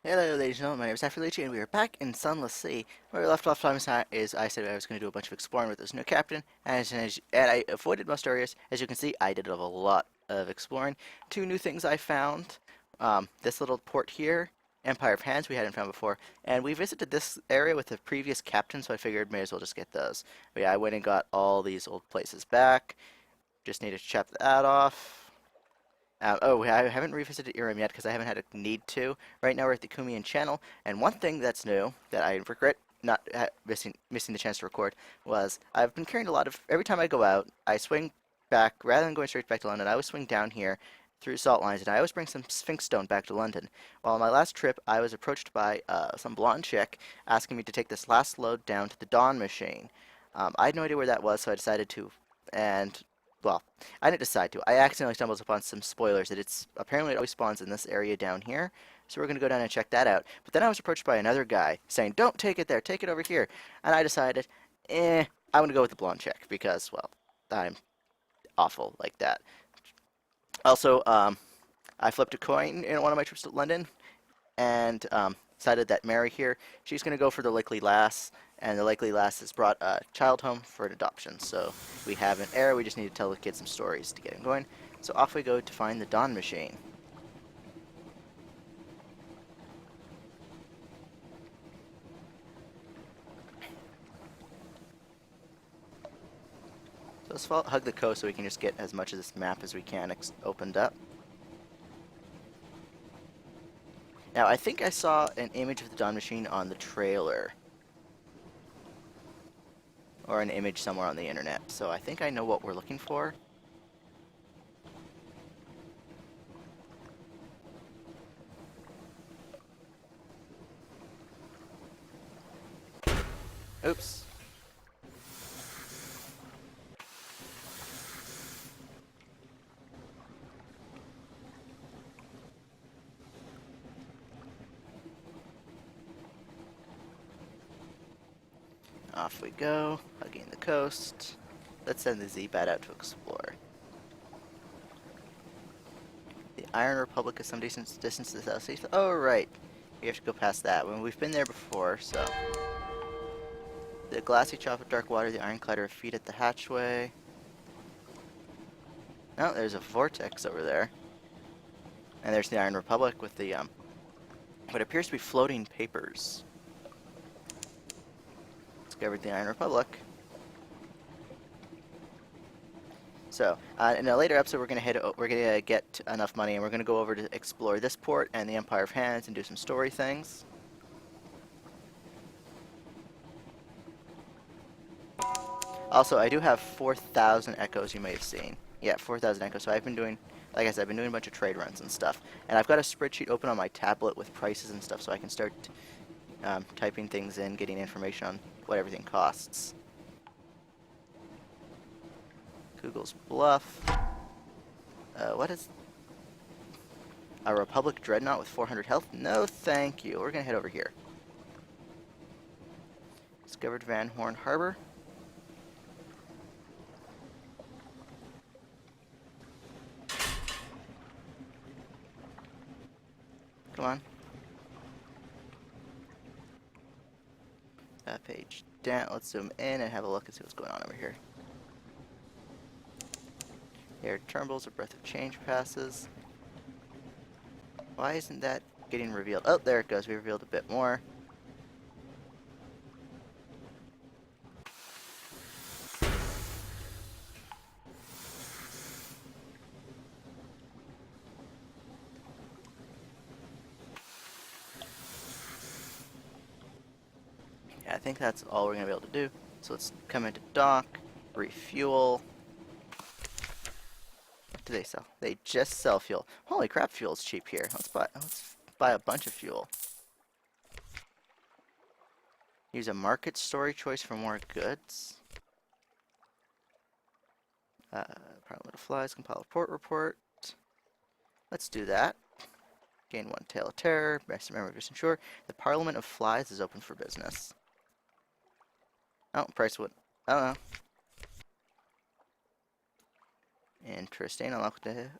Hello, ladies and gentlemen. My name is Afterlichi, and we are back in Sunless Sea. Where we left off last time is I said I was going to do a bunch of exploring with this new captain, and I avoided most areas. As you can see, I did a lot of exploring. Two new things I found: this little port here, Empire of Hands, we hadn't found before, and we visited this area with the previous captain, so I figured may as well just get those. But yeah, I went and got all these old places back. Just need to chop that off. I haven't revisited Iram yet because I haven't had a need to. Right now we're at the Kumian Channel, and one thing that's new that I regret not missing the chance to record was I've been carrying a lot of. Every time I go out, I swing back rather than going straight back to London. I always swing down here through salt lines, and I always bring some Sphinx stone back to London. Well, on my last trip, I was approached by some blonde chick asking me to take this last load down to the Dawn Machine. I had no idea where that was, so I decided to, and well, I didn't decide to. I accidentally stumbled upon some spoilers that it's apparently it always spawns in this area down here. So we're going to go down and check that out. But then I was approached by another guy saying, "Don't take it there, take it over here." And I decided, I'm going to go with the blonde chick because, well, I'm awful like that. Also, I flipped a coin in one of my trips to London and decided that Mary here, she's going to go for the likely lass, and the likely lass has brought a child home for an adoption. So we have an heir, we just need to tell the kids some stories to get him going. So off we go to find the Dawn Machine. So let's hug the coast so we can just get as much of this map as we can opened up. Now I think I saw an image of the Dawn Machine on the trailer. Or an image somewhere on the internet. So I think I know what we're looking for. Oops. Off we go, hugging the coast. Let's send the Z-Bat out to explore. The Iron Republic is some decent distance to the southeast. Oh, right. We have to go past that. When we've been there before, so. The glassy trough of dark water, the ironclad are feet at the hatchway. Oh, there's a vortex over there. And there's the Iron Republic with the, what appears to be floating papers. Discovered the Iron Republic. So, in a later episode, we're gonna get enough money, and we're gonna go over to explore this port and the Empire of Hands and do some story things. Also, I do have 4,000 echoes. You may have seen. Yeah, 4,000 echoes. So I've been doing, like I said, I've been doing a bunch of trade runs and stuff, and I've got a spreadsheet open on my tablet with prices and stuff, so I can start typing things in, getting information on what everything costs. Google's Bluff. What is a Republic Dreadnought with 400 health? No, thank you. We're gonna head over here. Discovered Van Horn Harbor. Come on. That page down. Let's zoom in and have a look and see what's going on over here. Air Turnbull's a breath of change passes. Why isn't that getting revealed? Oh, there it goes. We revealed a bit more. Yeah, I think that's all we're going to be able to do. So let's come into dock, refuel. What do they sell? They just sell fuel. Holy crap, fuel's cheap here. Let's buy a bunch of fuel. Use a market story choice for more goods. Parliament of Flies, compile a port report. Let's do that. Gain one Tale of Terror. Best memory of ensure. The Parliament of Flies is open for business. Oh, price would. I don't know. Interesting.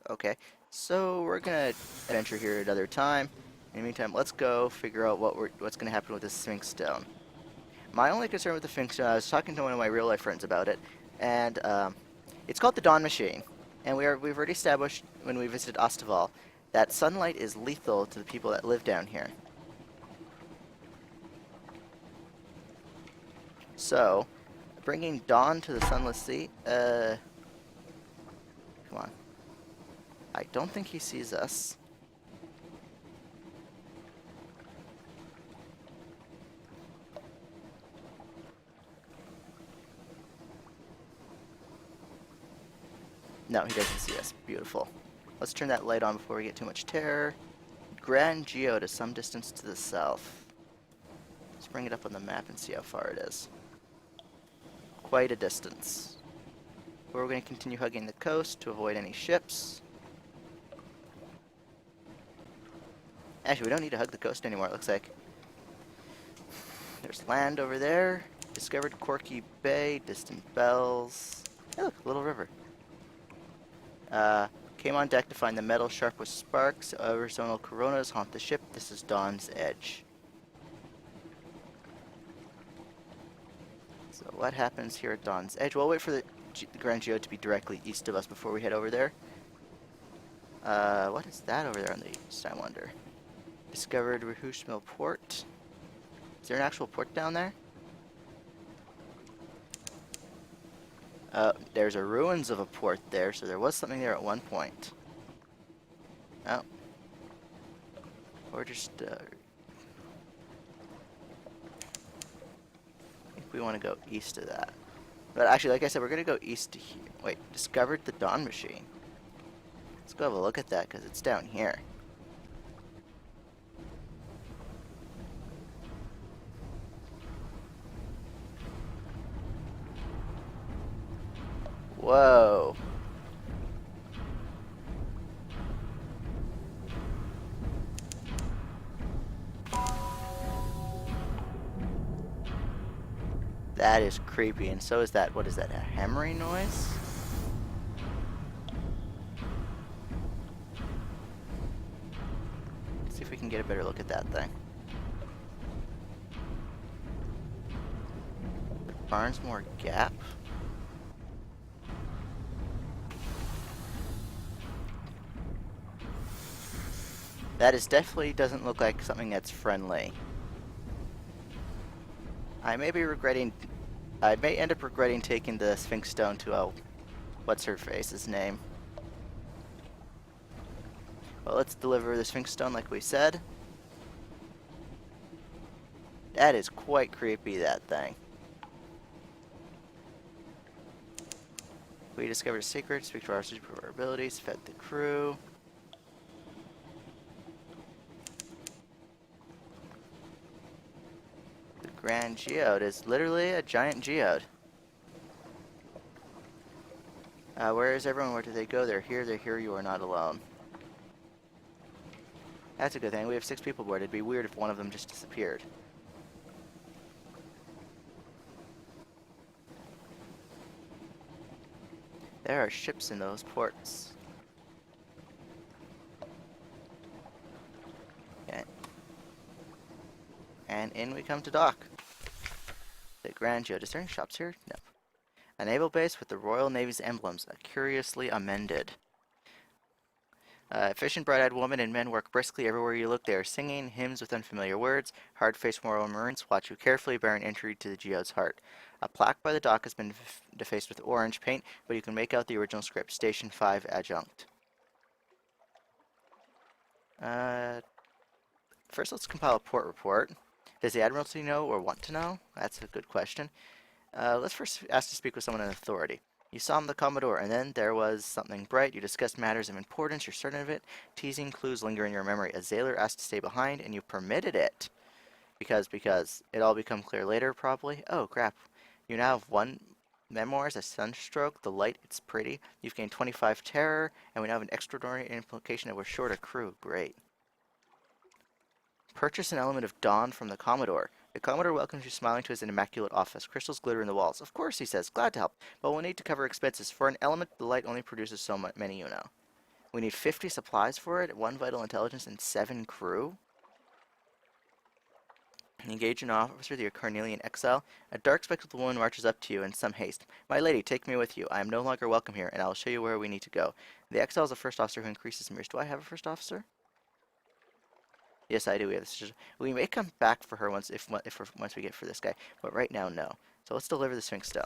Okay. So we're gonna adventure here another time. In the meantime, let's go figure out what's going to happen with this Sphinx Stone. My only concern with the Sphinx Stone, I was talking to one of my real life friends about it, and it's called the Dawn Machine. And we've already established when we visited Ostaval that sunlight is lethal to the people that live down here. So, bringing Dawn to the Sunless Sea, come on. I don't think he sees us. No, he doesn't see us. Beautiful. Let's turn that light on before we get too much terror. Grand Geode is some distance to the south. Let's bring it up on the map and see how far it is. Quite a distance. We're going to continue hugging the coast to avoid any ships. Actually, we don't need to hug the coast anymore, it looks like. There's land over there. Discovered Corky Bay, distant bells. Hey, look, a little river. Came on deck to find the metal sharp with sparks. Arizonal coronas haunt the ship. This is Dawn's Edge. So what happens here at Dawn's Edge? We'll wait for the Grand Geode to be directly east of us before we head over there. What is that over there on the east, I wonder? Discovered Rehush Mill Port. Is there an actual port down there? There's a ruins of a port there, so there was something there at one point. Oh. Or just, I think we want to go east of that. But actually, like I said, we're going to go east to here. Wait, discovered the Dawn Machine. Let's go have a look at that, because it's down here. Whoa. That is creepy, and so is that, what is that, a hammering noise? Let's see if we can get a better look at that thing. Barnesmore Gap? That is definitely doesn't look like something that's friendly. I may end up regretting taking the Sphinx Stone to, what's-her-face's name. Well, let's deliver the Sphinx Stone like we said. That is quite creepy, that thing. We discovered a secret, speak to our super abilities, fed the crew. Grand Geode is literally a giant geode. Where is everyone? Where do they go? They're here, you are not alone. That's a good thing. We have 6 people aboard. It'd be weird if one of them just disappeared. There are ships in those ports. Okay. And in we come to dock. The Grand Geode. Is there any shops here? No. A naval base with the Royal Navy's emblems, curiously amended. Efficient, bright-eyed women and men work briskly everywhere you look. They are singing hymns with unfamiliar words. Hard-faced Royal Marines watch you carefully, bearing entry to the Geode's heart. A plaque by the dock has been defaced with orange paint, but you can make out the original script. Station 5 Adjunct. First, let's compile a port report. Does the Admiralty know or want to know? That's a good question. Let's first ask to speak with someone in authority. You saw the Commodore, and then there was something bright. You discussed matters of importance. You're certain of it. Teasing clues linger in your memory. A sailor asked to stay behind, and you permitted it. Because it all become clear later, probably. Oh, crap. You now have 1 memoirs, a sunstroke, the light, it's pretty. You've gained 25 terror, and we now have an extraordinary implication that we're short a crew. Great. Purchase an element of dawn from the Commodore. The Commodore welcomes you smiling to his immaculate office. Crystals glitter in the walls. Of course, he says. Glad to help. But we'll need to cover expenses. For an element, the light only produces so many, you know. We need 50 supplies for it, 1 vital intelligence, and 7 crew? Engage an officer, the Carnelian exile. A dark spectacled woman marches up to you in some haste. My lady, take me with you. I am no longer welcome here, and I will show you where we need to go. The exile is a first officer who increases mirrors. Do I have a first officer? Yes, I do. We may come back for her once once we get for this guy, but right now, no. So let's deliver the Sphinx Stone.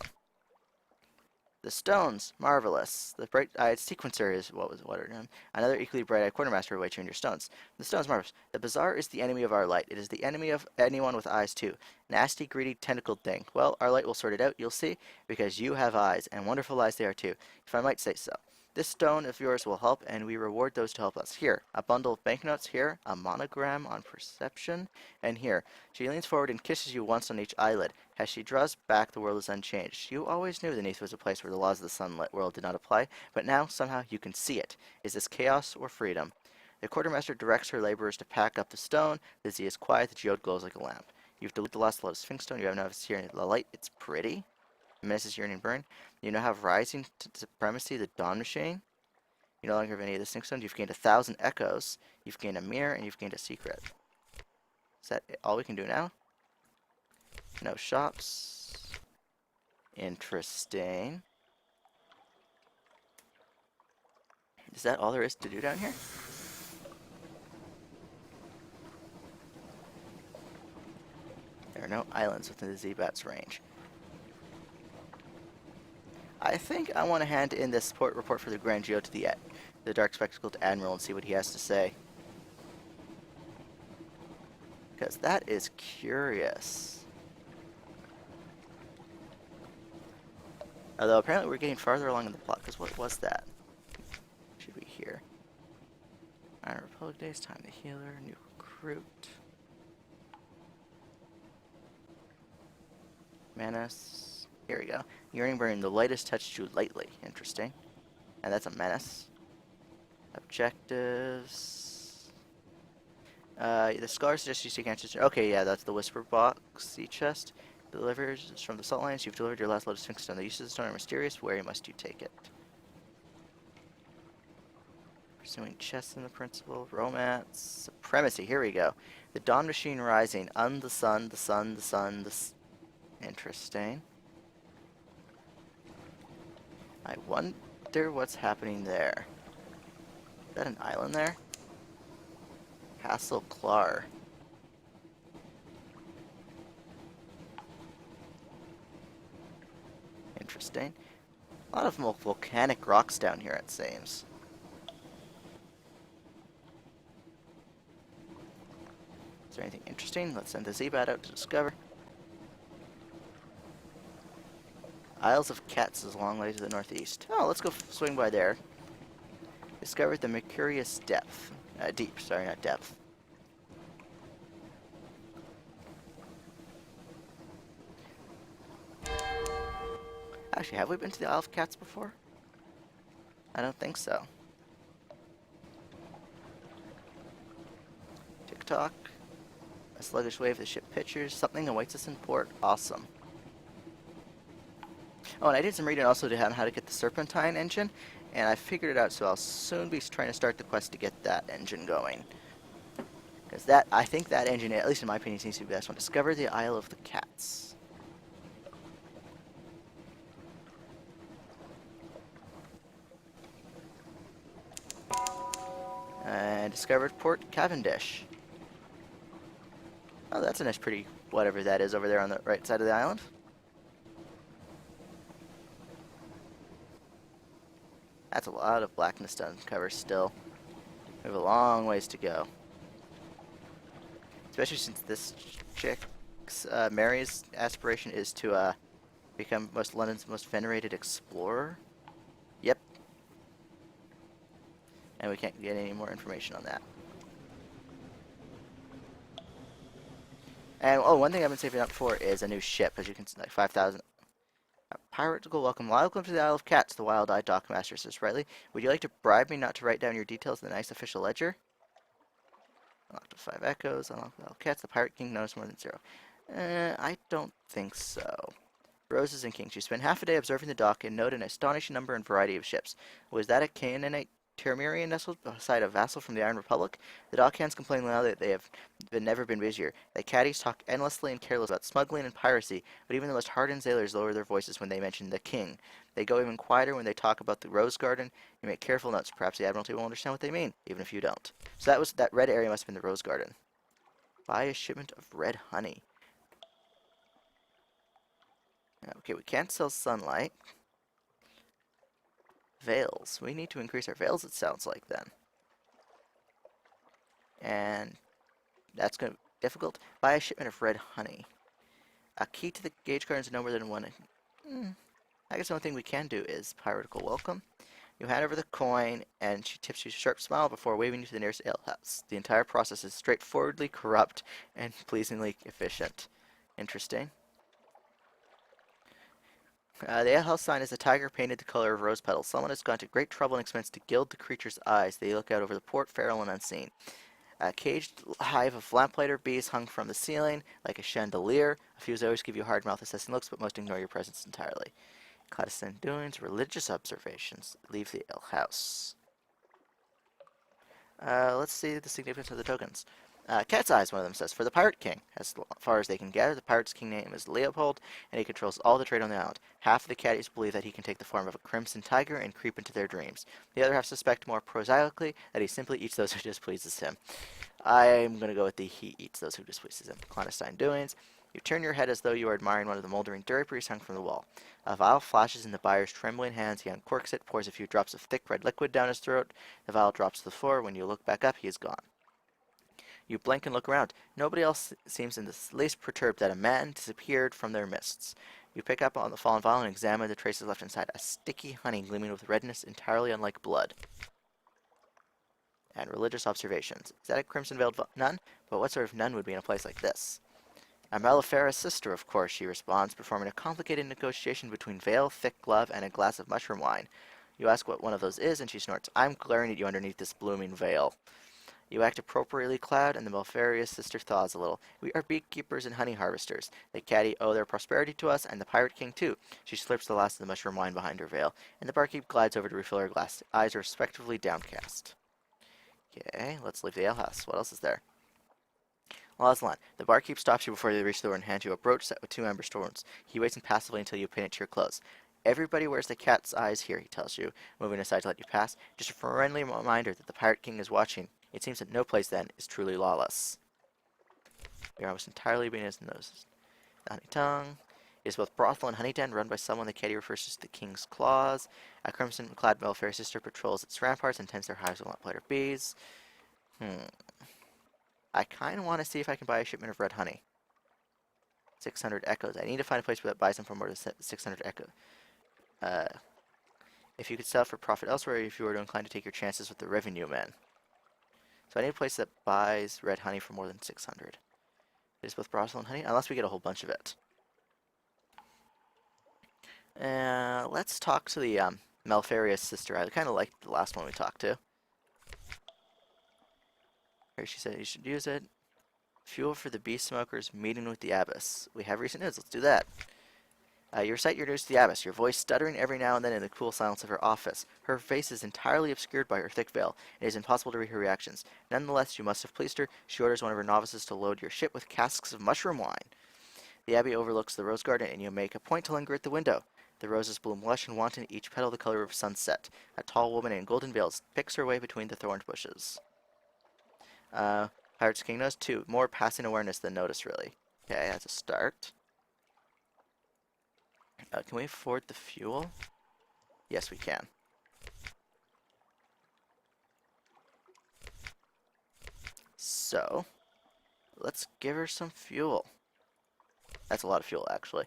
The stones, marvelous. The bright-eyed sequencer is what are them? Another equally bright-eyed quartermaster awaits you in your stones. The stones, marvelous. The bazaar is the enemy of our light. It is the enemy of anyone with eyes too. Nasty, greedy, tentacled thing. Well, our light will sort it out. You'll see, because you have eyes, and wonderful eyes they are too, if I might say so. This stone of yours will help, and we reward those to help us. Here, a bundle of banknotes. Here, a monogram on perception. And here, she leans forward and kisses you once on each eyelid. As she draws back, the world is unchanged. You always knew the Neath was a place where the laws of the sunlit world did not apply, but now, somehow, you can see it. Is this chaos or freedom? The quartermaster directs her laborers to pack up the stone. The thie is quiet. The geode glows like a lamp. You've deleted the last lotus Sphinx stone. You have noticed here in the light. It's pretty. Menaces yearning burn. You now have rising supremacy, the dawn machine. You no longer have any of the Sphinx stones. You've gained 1,000 echoes. You've gained a mirror, and you've gained a secret. Is that all we can do now? No shops. Interesting. Is that all there is to do down here? There are no islands within the Zbat's range. I think I want to hand in this report for the Grand Geode to the Dark Spectacled Admiral and see what he has to say. Because that is curious. Although apparently we're getting farther along in the plot, because what was that? Should be here. Iron Republic Days, Time the Healer, New Recruit. Menace. Here we go. Yearning Burn, the lightest touched you lightly. Interesting. And that's a menace. Objectives. The scholar suggests you seek answers. Okay, yeah, that's the Whisper Box. Sea chest. Delivers from the salt lines. You've delivered your last lotus Sphinx stone. The uses of the stone are mysterious. Where must you take it? Pursuing chests in the principle. Romance. Supremacy. Here we go. The dawn machine rising. The sun, the sun, the sun, Interesting. I wonder what's happening there. Is that an island there? Castle Clar. Interesting. A lot of volcanic rocks down here, it seems. Is there anything interesting? Let's send the Zbat out to discover. Isles of Cats is a long way to the northeast. Oh, let's go swing by there. Discovered the Mercurius depth. Deep, sorry, not depth. Actually, have we been to the Isle of Cats before? I don't think so. TikTok. A sluggish wave of the ship pitchers. Something awaits us in port. Awesome. Oh, and I did some reading also on how to get the Serpentine engine, and I figured it out, so I'll soon be trying to start the quest to get that engine going. Because I think that engine, at least in my opinion, seems to be the best one. Discover the Isle of the Cats. And discovered Port Cavendish. Oh, that's a nice pretty whatever that is over there on the right side of the island. That's a lot of blackness to uncover still. We have a long ways to go. Especially since this chick's, Mary's aspiration is to become London's most venerated explorer. Yep. And we can't get any more information on that. And, oh, one thing I've been saving up for is a new ship. As you can see, like 5,000. Piratical welcome. Welcome to the Isle of Cats, the wild-eyed dockmaster says rightly. Would you like to bribe me not to write down your details in the nice official ledger? Unlocked 5 echoes. Unlocked the Isle of Cats. The Pirate King knows more than 0. I don't think so. Roses and Kings. You spend half a day observing the dock and note an astonishing number and variety of ships. Was that a Canaanite Termerian nestled beside a vassal from the Iron Republic. The dockhands complain now that they have never been busier. The caddies talk endlessly and careless about smuggling and piracy, but even the most hardened sailors lower their voices when they mention the king. They go even quieter when they talk about the rose garden. You make careful notes. Perhaps the Admiralty will understand what they mean, even if you don't. So that red area must have been the rose garden. Buy a shipment of red honey. Okay, we can't sell sunlight. Veils. We need to increase our veils, it sounds like, then. And that's going to be difficult. Buy a shipment of red honey. A key to the gauge card is no more than one. I guess the only thing we can do is piratical welcome. You hand over the coin, and she tips you a sharp smile before waving you to the nearest alehouse. The entire process is straightforwardly corrupt and pleasingly efficient. Interesting. The alehouse sign is a tiger painted the color of rose petals. Someone has gone to great trouble and expense to gild the creature's eyes. They look out over the port, feral and unseen. A caged hive of lamplighter bees hung from the ceiling like a chandelier. A few always give you hard mouth assessing looks, but most ignore your presence entirely. Clandestine doings, religious observations. Leave the alehouse. Let's see the significance of the tokens. Cat's Eyes, one of them says, for the Pirate King. As far as they can gather, the Pirate's King name is Leopold, and he controls all the trade on the island. Half of the caddies believe that he can take the form of a crimson tiger and creep into their dreams. The other half suspect more prosaically that he simply eats those who displeases him. I'm going to go with the he eats those who displeases him. Clandestine doings. You turn your head as though you are admiring one of the moldering draperies hung from the wall. A vial flashes in the buyer's trembling hands. He uncorks it, pours a few drops of thick red liquid down his throat. The vial drops to the floor. When you look back up, he is gone. You blink and look around. Nobody else seems in the least perturbed that a man disappeared from their midst. You pick up on the fallen vial and examine the traces left inside. A sticky honey gleaming with redness entirely unlike blood. And religious observations. Is that a crimson-veiled nun? But what sort of nun would be in a place like this? A Mellifera's sister, of course, she responds, performing a complicated negotiation between veil, thick glove, and a glass of mushroom wine. You ask what one of those is, and she snorts, I'm glaring at you underneath this blooming veil. You act appropriately clad, and the Mellifera's sister thaws a little. We are beekeepers and honey harvesters. The caddy owe their prosperity to us, and the Pirate King too. She slurps the last of the mushroom wine behind her veil, and the barkeep glides over to refill her glass. Eyes are respectively downcast. Okay, let's leave the alehouse. What else is there? Aslan, the barkeep stops you before you reach the door and hands you a brooch set with 2 amber stones. He waits impassively until you pin it to your clothes. Everybody wears the cat's eyes here, he tells you, moving aside to let you pass. Just a friendly reminder that the Pirate King is watching. It seems that no place, then, is truly lawless. You're almost entirely being his noses. The honey tongue is both brothel and honey den, run by someone the caddy refers to as the King's Claws. A crimson-clad Mellifera sister patrols its ramparts and tends their hives with lamplighter bees. I kind of want to see if I can buy a shipment of red honey. 600 echoes. I need to find a place that buys them for more than 600 echoes. If you could sell for profit elsewhere, if you were inclined to take your chances with the revenue men. So I need a place that buys red honey for more than 600. It is both brothel and honey, unless we get a whole bunch of it. Let's talk to the Mellifera's sister. I kind of liked the last one we talked to. Here she said you should use it. Fuel for the beast smokers, meeting with the abbess. We have recent news, let's do that. You recite your news to the abbess, your voice stuttering every now and then in the cool silence of her office. Her face is entirely obscured by her thick veil. It is impossible to read her reactions. Nonetheless, you must have pleased her. She orders one of her novices to load your ship with casks of mushroom wine. The abbey overlooks the rose garden, and you make a point to linger at the window. The roses bloom lush and wanton, each petal the color of sunset. A tall woman in golden veils picks her way between the thorn bushes. Pirate's King knows 2. More passing awareness than notice, really. Okay, that's a start. Can we afford the fuel? Yes, we can. So, let's give her some fuel. That's a lot of fuel, actually.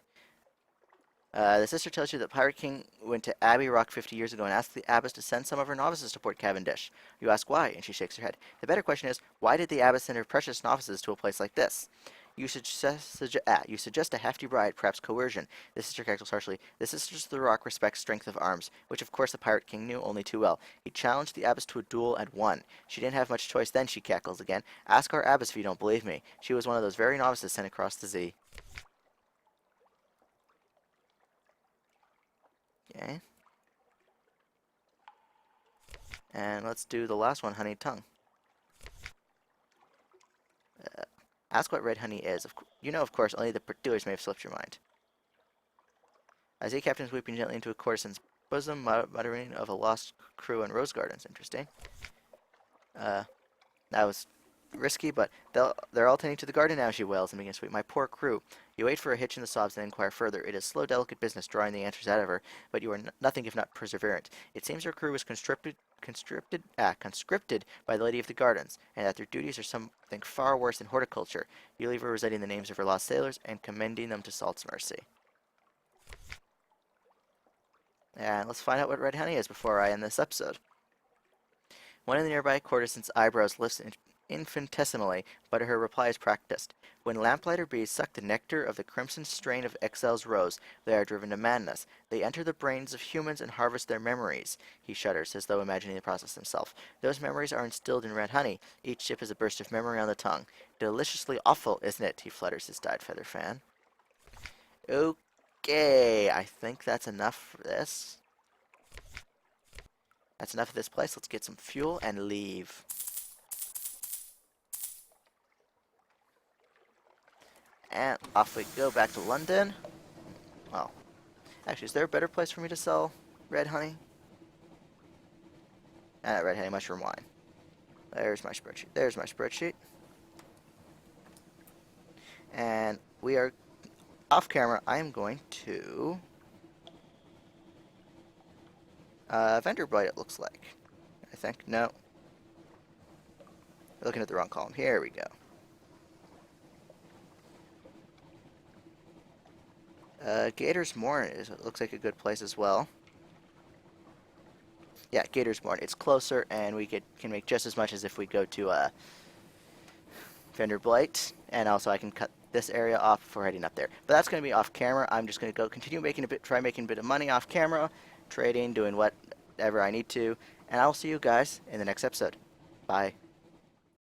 The sister tells you that Pirate King went to Abbey Rock 50 years ago and asked the abbess to send some of her novices to Port Cavendish. You ask why, and she shakes her head. The better question is, why did the abbess send her precious novices to a place like this? You suggest a hefty bribe, perhaps coercion. The sister cackles harshly. The sisters of the rock respect strength of arms, which of course the Pirate King knew only too well. He challenged the abbess to a duel and won. She didn't have much choice then, she cackles again. Ask our abbess if you don't believe me. She was one of those very novices sent across the sea. Okay. And let's do the last one, honey tongue. Ask what red honey is. You know, of course, only the doers may have slipped your mind. I see captains weeping gently into a courtesan's bosom, muttering of a lost crew in rose gardens. Interesting. Uh, that was risky, but they're all tending to the garden now, she wails and begins to weep. My poor crew. You wait for a hitch in the sobs and inquire further. It is slow, delicate business drawing the answers out of her, but you are nothing if not perseverant. It seems her crew was conscripted by the Lady of the Gardens, and that their duties are something far worse than horticulture. You leave her reciting the names of her lost sailors and commending them to salt's mercy. And let's find out what red honey is before I end this episode. One of the nearby courtesan's eyebrows lifts infinitesimally, but her reply is practiced. When lamplighter bees suck the nectar of the crimson strain of exile's rose, they are driven to madness. They enter the brains of humans and harvest their memories. He shudders, as though imagining the process himself. Those memories are instilled in red honey. Each sip is a burst of memory on the tongue. Deliciously awful, isn't it? He flutters his dyed feather fan. Okay, I think that's enough for this. That's enough of this place. Let's get some fuel and leave. And off we go back to London. Well, actually, is there a better place for me to sell red honey? Red honey mushroom wine. There's my spreadsheet. There's my spreadsheet. And we are off camera. I am going to vendor blight, it looks like. I think. No. Looking at the wrong column. Here we go. Gator's Morn looks like a good place as well. Yeah, Gator's Morn. It's closer, and we can make just as much as if we go to Vendor Blight, and also I can cut this area off before heading up there. But that's going to be off camera. I'm just going to go continue try making a bit of money off camera, trading, doing whatever I need to, and I will see you guys in the next episode. Bye.